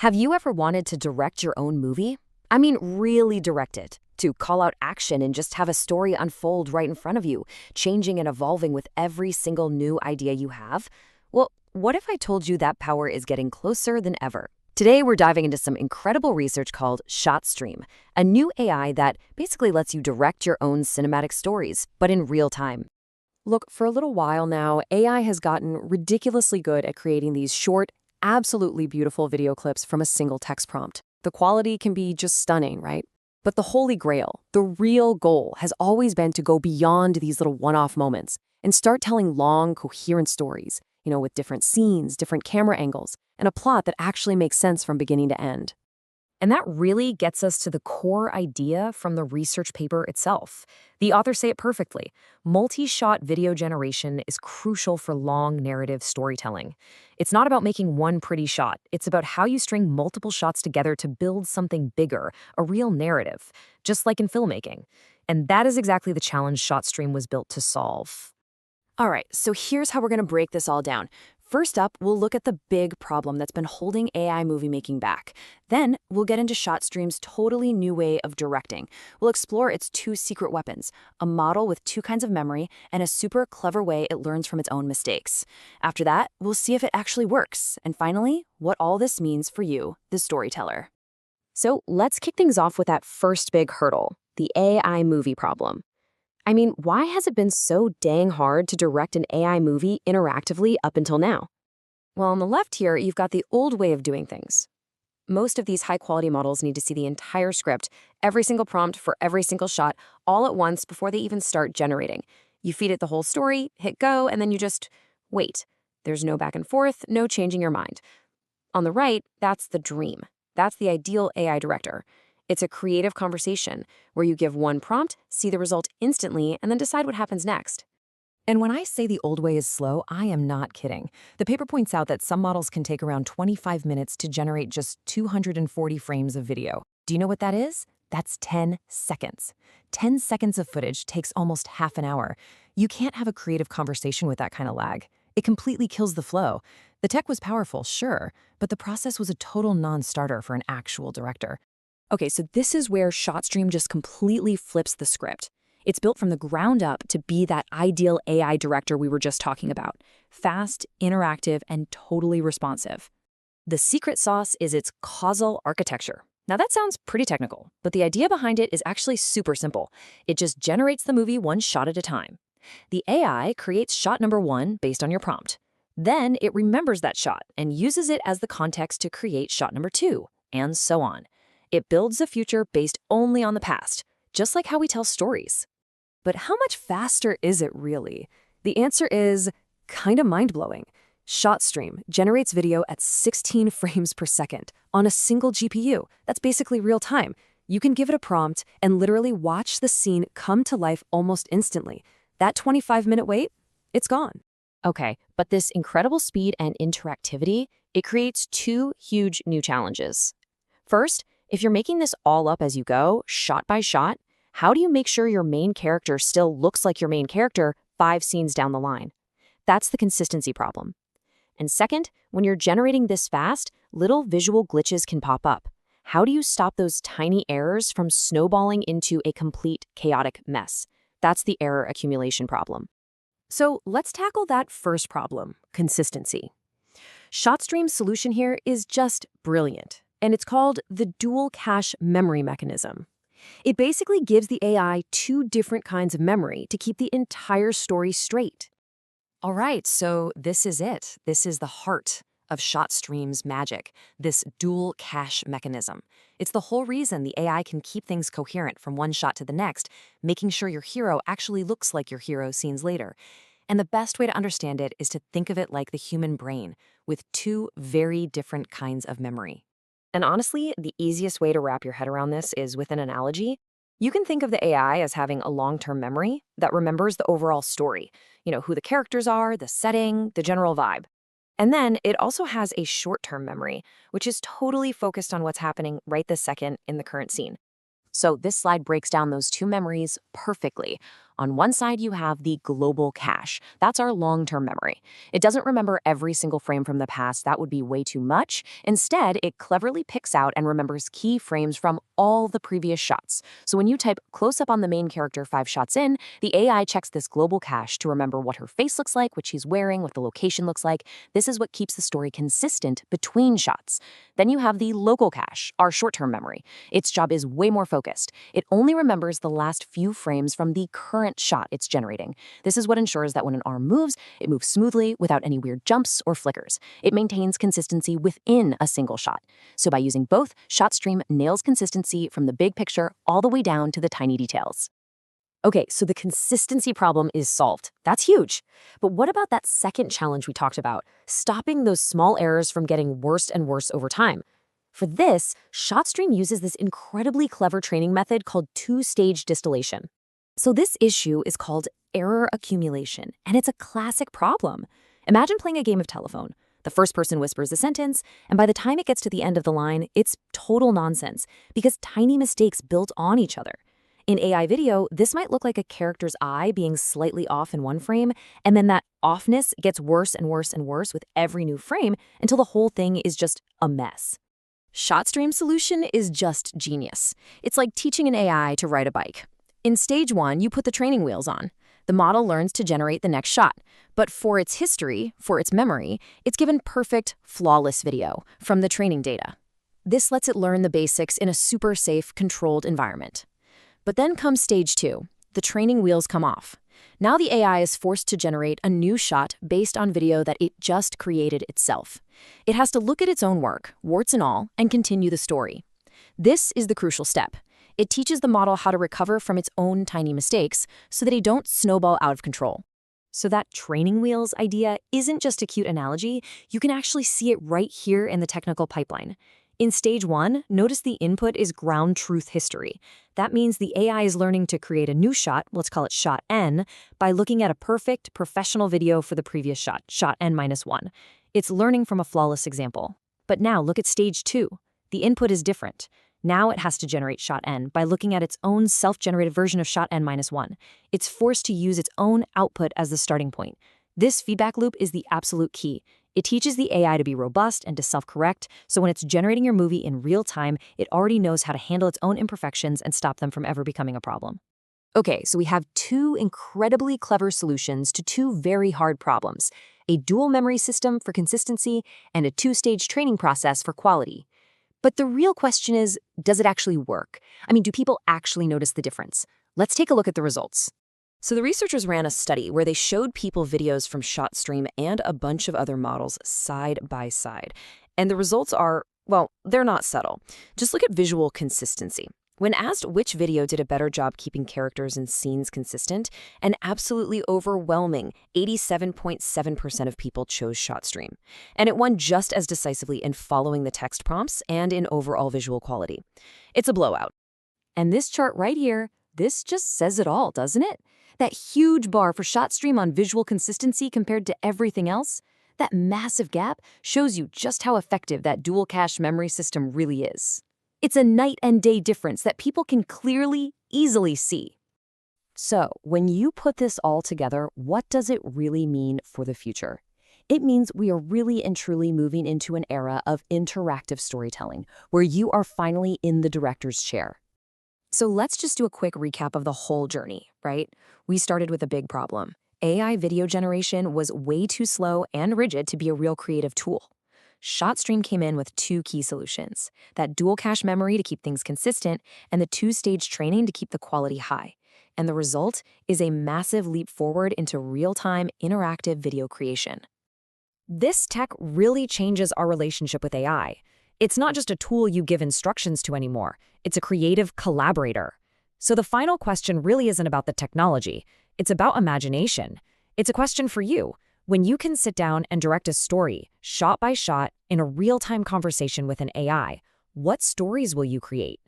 Have you ever wanted to direct your own movie? I mean, really direct it. To call out action and just have a story unfold right in front of you, changing and evolving with every single new idea you have? Well, what if I told you that power is getting closer than ever? Today, we're diving into some incredible research called ShotStream, a new AI that basically lets you direct your own cinematic stories, but in real time. Look, for a little while now, AI has gotten ridiculously good at creating these short, absolutely beautiful video clips from a single text prompt. The quality can be just stunning, right? But the holy grail, the real goal, has always been to go beyond these little one-off moments and start telling long, coherent stories, with different scenes, different camera angles, and a plot that actually makes sense from beginning to end. And that really gets us to the core idea from the research paper itself. The authors say it perfectly. Multi-shot video generation is crucial for long narrative storytelling. It's not about making one pretty shot. It's about how you string multiple shots together to build something bigger, a real narrative, just like in filmmaking. And that is exactly the challenge ShotStream was built to solve. All right, so here's how we're going to break this all down. First up, we'll look at the big problem that's been holding AI movie making back. Then, we'll get into ShotStream's totally new way of directing. We'll explore its two secret weapons, a model with two kinds of memory, and a super clever way it learns from its own mistakes. After that, we'll see if it actually works. And finally, what all this means for you, the storyteller. So let's kick things off with that first big hurdle, the AI movie problem. I mean, why has it been so dang hard to direct an AI movie interactively up until now? Well, on the left here, you've got the old way of doing things. Most of these high-quality models need to see the entire script, every single prompt for every single shot, all at once before they even start generating. You feed it the whole story, hit go, and then you just wait. There's no back and forth, no changing your mind. On the right, that's the dream. That's the ideal AI director. It's a creative conversation where you give one prompt, see the result instantly, and then decide what happens next. And when I say the old way is slow, I am not kidding. The paper points out that some models can take around 25 minutes to generate just 240 frames of video. Do you know what that is? That's 10 seconds. 10 seconds of footage takes almost half an hour. You can't have a creative conversation with that kind of lag. It completely kills the flow. The tech was powerful, sure, but the process was a total non-starter for an actual director. Okay, so this is where ShotStream just completely flips the script. It's built from the ground up to be that ideal AI director we were just talking about. Fast, interactive, and totally responsive. The secret sauce is its causal architecture. Now that sounds pretty technical, but the idea behind it is actually super simple. It just generates the movie one shot at a time. The AI creates shot number one based on your prompt. Then it remembers that shot and uses it as the context to create shot number two, and so on. It builds the future based only on the past, just like how we tell stories. But how much faster is it really? The answer is kind of mind-blowing. ShotStream generates video at 16 frames per second on a single GPU. That's basically real time. You can give it a prompt and literally watch the scene come to life almost instantly. That 25-minute wait, it's gone. Okay, but this incredible speed and interactivity, it creates two huge new challenges. First, if you're making this all up as you go, shot by shot, how do you make sure your main character still looks like your main character 5 scenes down the line? That's the consistency problem. And second, when you're generating this fast, little visual glitches can pop up. How do you stop those tiny errors from snowballing into a complete chaotic mess? That's the error accumulation problem. So let's tackle that first problem, consistency. ShotStream's solution here is just brilliant. And it's called the dual cache memory mechanism. It basically gives the AI two different kinds of memory to keep the entire story straight. All right, so this is it. This is the heart of ShotStream's magic, this dual cache mechanism. It's the whole reason the AI can keep things coherent from one shot to the next, making sure your hero actually looks like your hero scenes later. And the best way to understand it is to think of it like the human brain, with two very different kinds of memory. And honestly, the easiest way to wrap your head around this is with an analogy. You can think of the AI as having a long-term memory that remembers the overall story, who the characters are, the setting, the general vibe. And then it also has a short-term memory, which is totally focused on what's happening right this second in the current scene. So this slide breaks down those two memories perfectly. On one side, you have the global cache. That's our long-term memory. It doesn't remember every single frame from the past. That would be way too much. Instead, it cleverly picks out and remembers key frames from all the previous shots. So when you type close up on the main character 5 shots in, the AI checks this global cache to remember what her face looks like, what she's wearing, what the location looks like. This is what keeps the story consistent between shots. Then you have the local cache, our short-term memory. Its job is way more focused. It only remembers the last few frames from the current shot it's generating. This is what ensures that when an arm moves, it moves smoothly without any weird jumps or flickers. It maintains consistency within a single shot. So by using both, ShotStream nails consistency from the big picture all the way down to the tiny details. Okay, so the consistency problem is solved. That's huge. But what about that second challenge we talked about, stopping those small errors from getting worse and worse over time? For this, ShotStream uses this incredibly clever training method called two-stage distillation. So this issue is called error accumulation, and it's a classic problem. Imagine playing a game of telephone. The first person whispers a sentence, and by the time it gets to the end of the line, it's total nonsense because tiny mistakes built on each other. In AI video, this might look like a character's eye being slightly off in one frame, and then that offness gets worse and worse and worse with every new frame until the whole thing is just a mess. ShotStream's solution is just genius. It's like teaching an AI to ride a bike. In stage 1, you put the training wheels on. The model learns to generate the next shot. But for its history, for its memory, it's given perfect, flawless video from the training data. This lets it learn the basics in a super safe, controlled environment. But then comes stage 2. The training wheels come off. Now the AI is forced to generate a new shot based on video that it just created itself. It has to look at its own work, warts and all, and continue the story. This is the crucial step. It teaches the model how to recover from its own tiny mistakes so that they don't snowball out of control. So that training wheels idea isn't just a cute analogy. You can actually see it right here in the technical pipeline. In stage 1, notice the input is ground truth history. That means the AI is learning to create a new shot, let's call it shot N, by looking at a perfect, professional video for the previous shot, shot N-1. It's learning from a flawless example. But now look at stage 2. The input is different. Now it has to generate shot N by looking at its own self-generated version of shot N-1. It's forced to use its own output as the starting point. This feedback loop is the absolute key. It teaches the AI to be robust and to self-correct, so when it's generating your movie in real time, it already knows how to handle its own imperfections and stop them from ever becoming a problem. Okay, so we have 2 incredibly clever solutions to 2 very hard problems: a dual memory system for consistency and a 2-stage training process for quality. But the real question is, does it actually work? I mean, do people actually notice the difference? Let's take a look at the results. So the researchers ran a study where they showed people videos from ShotStream and a bunch of other models side by side. And the results are, well, they're not subtle. Just look at visual consistency. When asked which video did a better job keeping characters and scenes consistent, an absolutely overwhelming 87.7% of people chose ShotStream. And it won just as decisively in following the text prompts and in overall visual quality. It's a blowout. And this chart right here, this just says it all, doesn't it? That huge bar for ShotStream on visual consistency compared to everything else, that massive gap shows you just how effective that dual cache memory system really is. It's a night and day difference that people can clearly, easily see. So, when you put this all together, what does it really mean for the future? It means we are really and truly moving into an era of interactive storytelling, where you are finally in the director's chair. So let's just do a quick recap of the whole journey, right? We started with a big problem. AI video generation was way too slow and rigid to be a real creative tool. ShotStream came in with 2 key solutions: that dual cache memory to keep things consistent and the 2-stage training to keep the quality high. And the result is a massive leap forward into real-time interactive video creation. This tech really changes our relationship with AI. It's not just a tool you give instructions to anymore. It's a creative collaborator. So the final question really isn't about the technology. It's about imagination. It's a question for you. When you can sit down and direct a story, shot by shot, in a real-time conversation with an AI, what stories will you create?